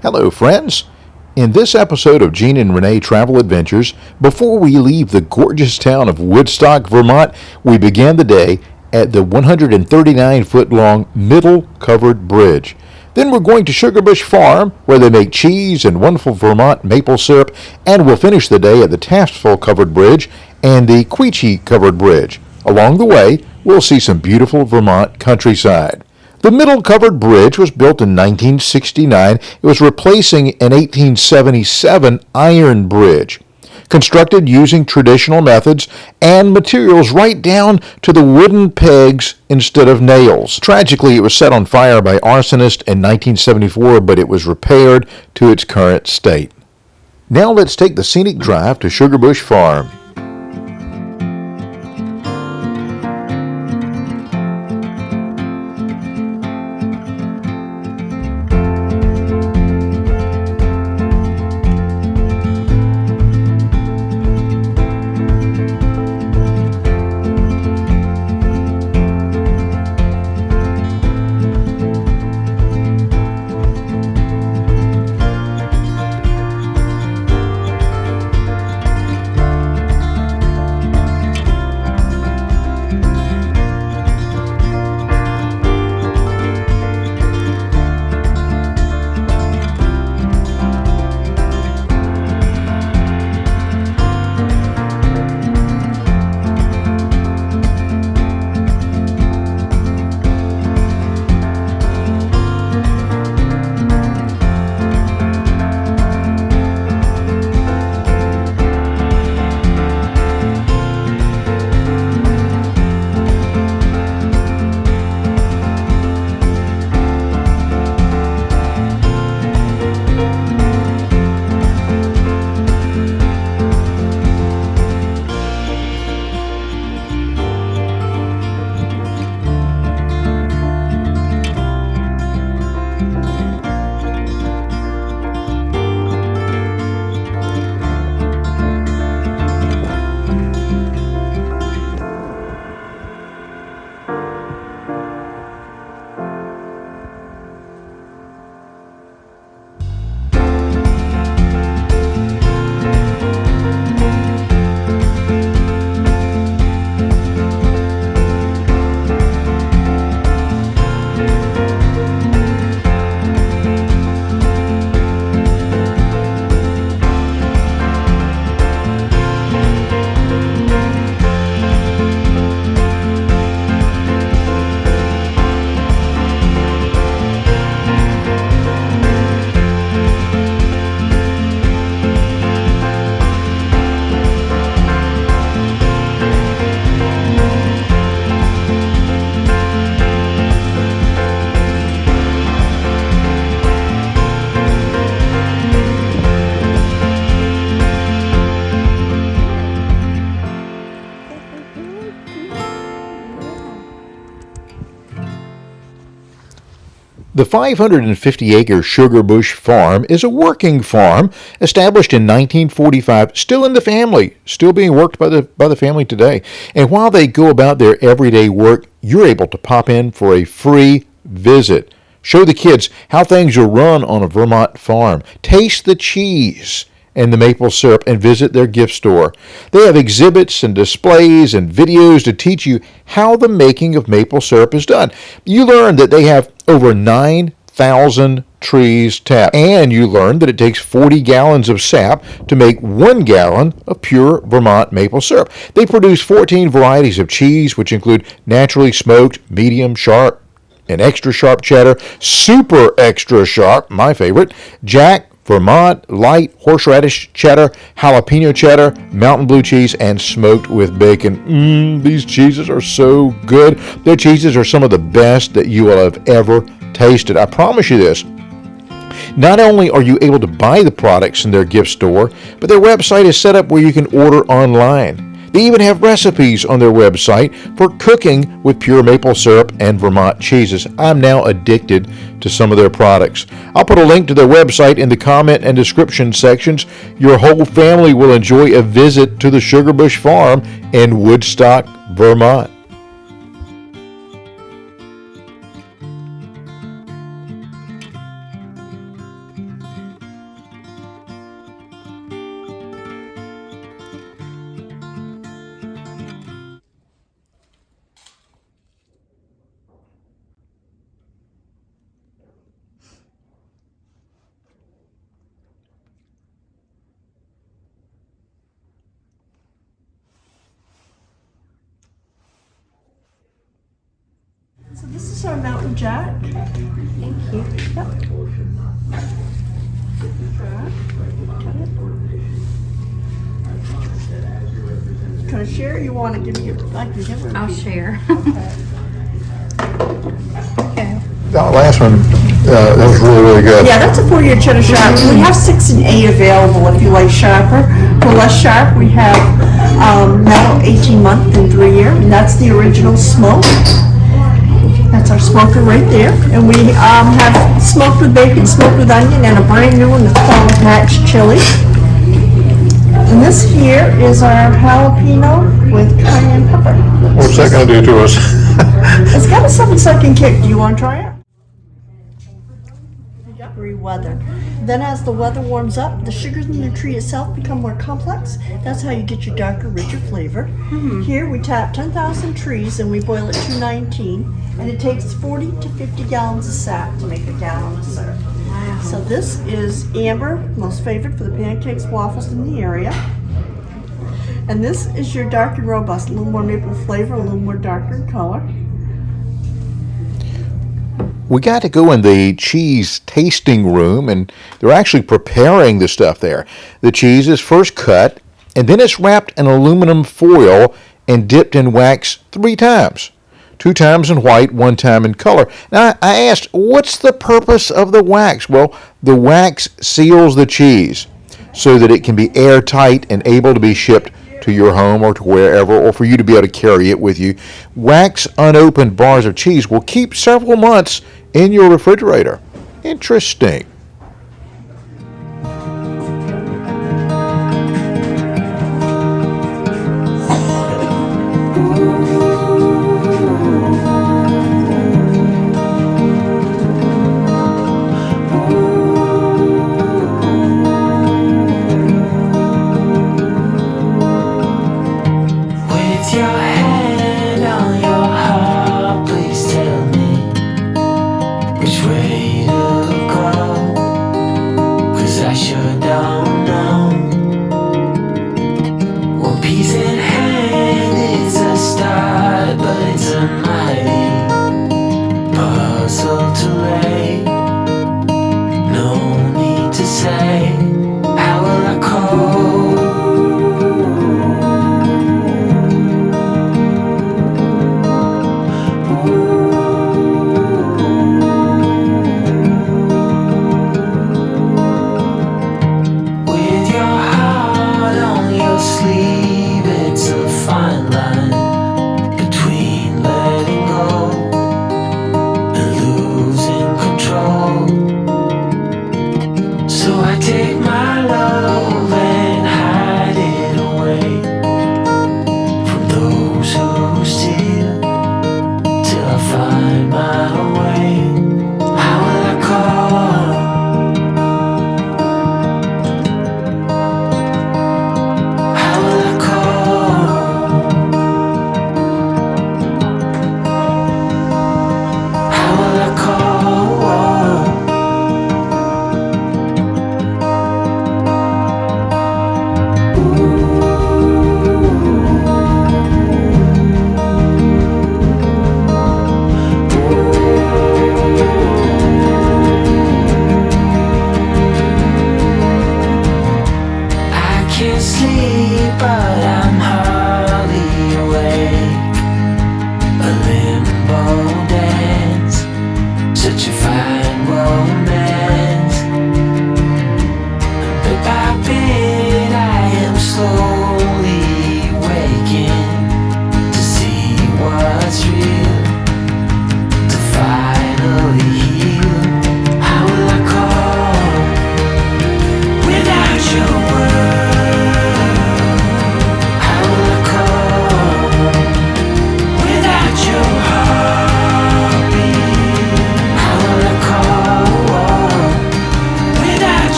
Hello, friends. In this episode of Gene and Renee Travel Adventures, before we leave the gorgeous town of Woodstock, Vermont, we began the day at the 139-foot-long Middle Covered Bridge. Then we're going to Sugarbush Farm, where they make cheese and wonderful Vermont maple syrup, and we'll finish the day at the Taftsville Covered Bridge and the Quechee Covered Bridge. Along the way, we'll see some beautiful Vermont countryside. The Middle Covered Bridge was built in 1969. It was replacing an 1877 iron bridge, constructed using traditional methods and materials right down to the wooden pegs instead of nails. Tragically, it was set on fire by arsonists in 1974, but it was repaired to its current state. Now let's take the scenic drive to Sugarbush Farm. The 550-acre Sugarbush Farm is a working farm established in 1945, still in the family, still being worked by the family today. And while they go about their everyday work, you're able to pop in for a free visit. Show the kids how things are run on a Vermont farm. Taste the cheese and the maple syrup and visit their gift store. They have exhibits and displays and videos to teach you how the making of maple syrup is done. You learn that they have over 9,000 trees tapped, and you learn that it takes 40 gallons of sap to make 1 gallon of pure Vermont maple syrup. They produce 14 varieties of cheese, which include naturally smoked, medium, sharp, and extra sharp cheddar, super extra sharp, my favorite, Jack, Vermont, light, horseradish cheddar, jalapeno cheddar, mountain blue cheese, and smoked with bacon. These cheeses are so good. Their cheeses are some of the best that you will have ever tasted. I promise you this. Not only are you able to buy the products in their gift store, but their website is set up where you can order online. They even have recipes on their website for cooking with pure maple syrup and Vermont cheeses. I'm now addicted to some of their products. I'll put a link to their website in the comment and description sections. Your whole family will enjoy a visit to the Sugarbush Farm in Woodstock, Vermont. Mountain Jack. Thank you. Yep. Can I share? Or you want to give me? I can give her. I'll share. Okay. That last one, that was really, really good. Yeah, that's a 4-year cheddar sharp. We have 6 and 8 available if you like sharper. For less sharp, we have metal 18-month and 3-year, and that's the original smoke. That's our smoker right there. And we have smoked with bacon, smoked with onion, and a brand new one that's called Hatch Chili. And this here is our jalapeno with cayenne pepper. What's that going to do to us? It's got a 7-second kick. Do you want to try it? Weather. Then as the weather warms up, the sugars in the tree itself become more complex. That's how you get your darker, richer flavor. Here we tap 10,000 trees and we boil at 219, and it takes 40 to 50 gallons of sap to make a gallon of syrup. Wow. So this is amber, most favorite for the pancakes, waffles in the area. And this is your dark and robust, a little more maple flavor, a little more darker in color. We got to go in the cheese tasting room, and they're actually preparing the stuff there. The cheese is first cut, and then it's wrapped in aluminum foil and dipped in wax 3 times. 2 times in white, 1 time in color. Now, I asked, what's the purpose of the wax? Well, the wax seals the cheese so that it can be airtight and able to be shipped to your home or to wherever, or for you to be able to carry it with you. Wax unopened bars of cheese will keep several months in your refrigerator. Interesting. With your hand on your heart, please tell me which way to go, 'cause I sure don't know. One piece in hand is a start, but it's a mighty puzzle to lay. No need to say, how will I cope? With your heart on your sleeve, it's a fine line between letting go and losing control. So I take my love and hide it away from those who steal, till I find my way. How will I call? How will I call? How will I call?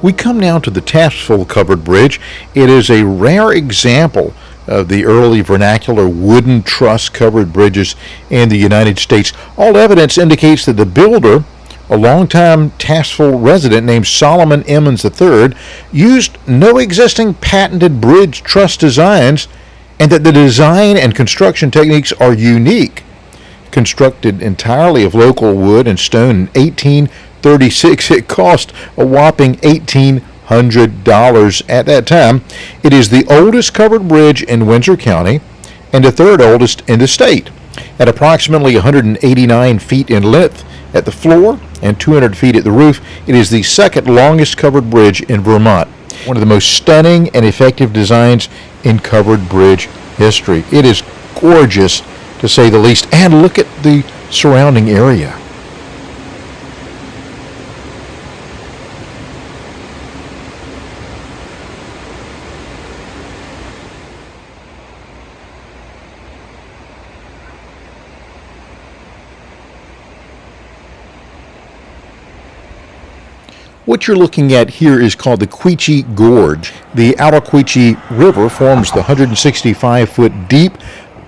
We come now to the tassel covered bridge. It is a rare example of the early vernacular wooden truss covered bridges in the United States. All evidence indicates that the builder, a longtime Tassel resident named Solomon Emmons III, used no existing patented bridge truss designs, and that the design and construction techniques are unique. Constructed entirely of local wood and stone in 1836, it cost a whopping $1,800 at that time. It is the oldest covered bridge in Windsor County and the third oldest in the state. At approximately 189 feet in length at the floor and 200 feet at the roof, it is the second longest covered bridge in Vermont. One of the most stunning and effective designs in covered bridge history. It is gorgeous, to say the least, and look at the surrounding area. What you're looking at here is called the Quechee Gorge. The Allaquechee River forms the 165-foot deep,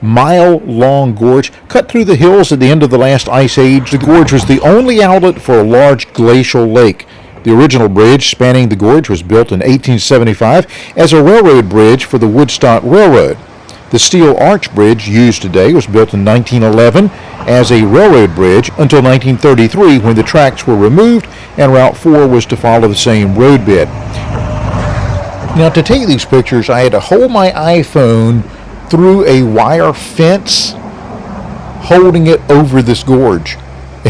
mile-long gorge cut through the hills at the end of the last ice age. The gorge was the only outlet for a large glacial lake. The original bridge spanning the gorge was built in 1875 as a railroad bridge for the Woodstock Railroad. The steel arch bridge used today was built in 1911 as a railroad bridge until 1933, when the tracks were removed and Route 4 was to follow the same road bed. Now, to take these pictures, I had to hold my iPhone through a wire fence, holding it over this gorge.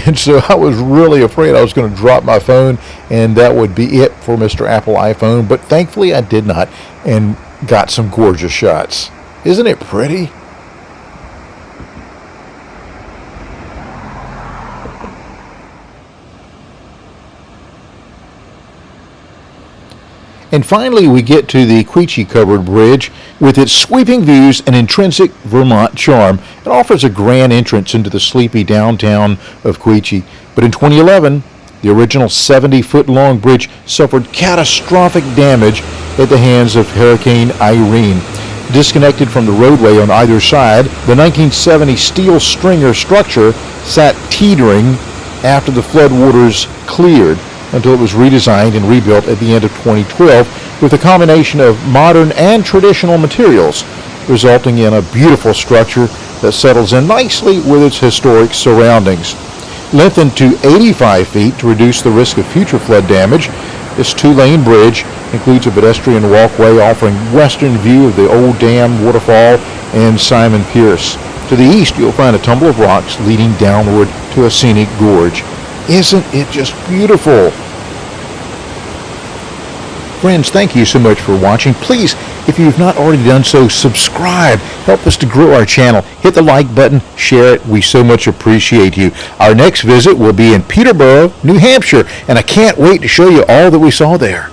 And so I was really afraid I was going to drop my phone and that would be it for Mr. Apple iPhone, but thankfully I did not and got some gorgeous shots. Isn't it pretty? And finally, we get to the Quechee Covered Bridge. With its sweeping views and intrinsic Vermont charm, it offers a grand entrance into the sleepy downtown of Quechee. But in 2011, the original 70-foot-long bridge suffered catastrophic damage at the hands of Hurricane Irene. Disconnected from the roadway on either side, the 1970 steel stringer structure sat teetering after the floodwaters cleared, until it was redesigned and rebuilt at the end of 2012 with a combination of modern and traditional materials, resulting in a beautiful structure that settles in nicely with its historic surroundings. Lengthened to 85 feet to reduce the risk of future flood damage, this two-lane bridge includes a pedestrian walkway offering western view of the Old Dam Waterfall and Simon Pierce. To the east, you'll find a tumble of rocks leading downward to a scenic gorge. Isn't it just beautiful? Friends, thank you so much for watching. Please, if you've not already done so, subscribe. Help us to grow our channel. Hit the like button, share it. We so much appreciate you. Our next visit will be in Peterborough, New Hampshire, and I can't wait to show you all that we saw there.